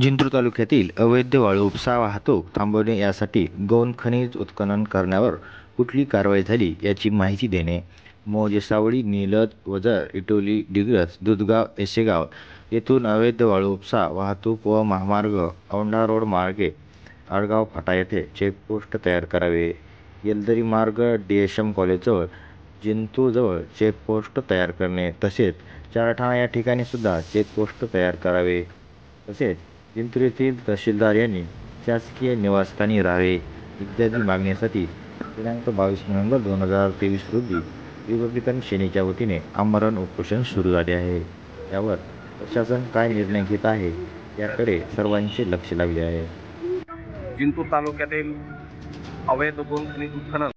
जिंतूर तालुक्यातील अवैध वाळू उपसा वाहतूक थांबवणे यासाठी गौण खनिज उत्खनन करण्यावर कुठली कारवाई झाली याची माहिती देणे. मौजे सावळी, निलज, वजर, इटोली, डिग्रस, दुधगाव, येसेगाव येथून अवैध वाळू उपसा वाहतूक व महामार्ग औंढा रोड मार्गे आडगाव फाटा येथे चेकपोस्ट तयार करावे. येलदरी मार्ग DSM कॉलेजजवळ, जिंतूरजवळ चेकपोस्ट तयार करणे तसेच चारठाणा या ठिकाणी सुद्धा चेकपोस्ट तयार करावे. तसेच जिंतूर येथील तहसीलदार यांनी शासकीय निवासस्थानी राहावे इत्यादी मागणीसाठी दिनांक 22 नोव्हेंबर 2023 रोजी रिपब्लिकन सेनेच्या वतीने आमरण उपोषण सुरू झाले आहे. यावर प्रशासन काय निर्णय घेत आहे याकडे सर्वांचे लक्ष लागले आहे. जिंतूर तालुक्यातील अवैध गौण खनिज उत्खनन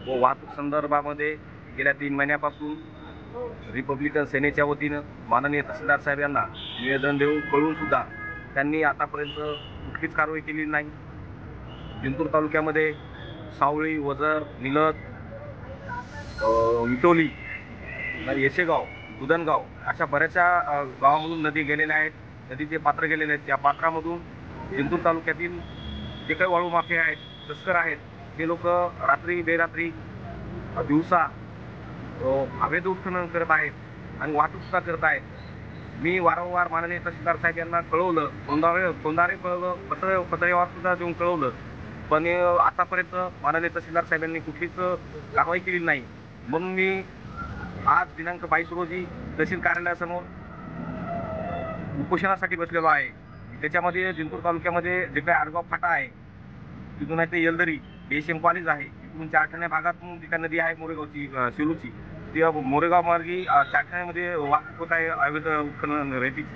व वाहतूक संदर्भामध्ये गेल्या 3 महिन्यापासून रिपब्लिकन सेनेच्या वतीनं माननीय तहसीलदार साहेब यांना निवेदन देऊन कळून सुद्धा त्यांनी आतापर्यंत कुठलीच कारवाई केली नाही. जिंतूर तालुक्यामध्ये सावळी, वजर, निलज, इटोली, येसेगाव, दुधनगाव अशा बऱ्याचशा गावामधून नदी गेलेल्या आहेत. नदीचे पात्र गेलेले आहेत. त्या पात्रामधून जिंतूर तालुक्यातील जे काही वाळू माफिया आहेत, तस्कर आहेत, हे लोक रात्री बेरात्री दिवसा अवैध उत्खनन करत आहेत आणि वाहतूक सुद्धा करत आहेत. मी वारंवार माननीय तहसीलदार साहेब यांना कळवलं, तोंडारे कळवलं, पत्रेवर सुद्धा देऊन कळवलं, पण आतापर्यंत माननीय तहसीलदार साहेबांनी कुठलीच कारवाई केली नाही. म्हणून मी आज दिनांक 22 रोजी तहसील कार्यालयासमोर उपोषणासाठी बसलेलो आहे. त्याच्यामध्ये जिंतूर तालुक्यामध्ये जे काही आडगाव फाटा आहे, तिथून आहे ते येलदरी DSM कॉलेज आहे, तिथून चारठाण्या भागातून जी काही नदी आहे मोरेगावची, सेलूची, ती मोरेगाव मार्गी चारठाण्यामध्ये वाहतूक होत आहे अवैध उत्खनन रेतीची.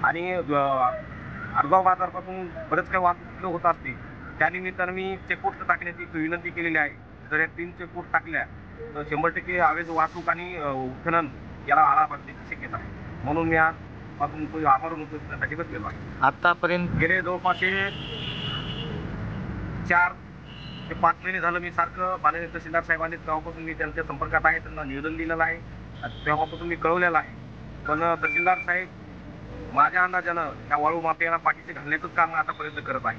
आणि आडगाव बाजारपासून बरेच काही वाहतूक होत असते. त्यानिमित्तानं मी चेकपोस्ट टाकण्याची विनंती केलेली आहे. जर या 3 चेकपोस्ट टाकल्या तर 100% अवैध वाहतूक आणि उत्खनन याला आळा बसण्याची शक्यता आहे. म्हणून मी आज आपण आभारून उपोषणासाठी बसलेलो आहे. आतापर्यंत गेले जवळपास 4 ते 5 महिने झालं मी सारखं माननीय तहसीलदार साहेबांनी, तेव्हापासून मी त्यांच्या संपर्कात आहे, त्यांना निवेदन दिलेलं आहे, तेव्हापासून मी कळवलेलं आहे. पण तहसीलदार साहेब माझ्या अंदाजानं त्या वाळू माफियाला पाठीशी घालण्याचंच काम आतापर्यंत करत आहे.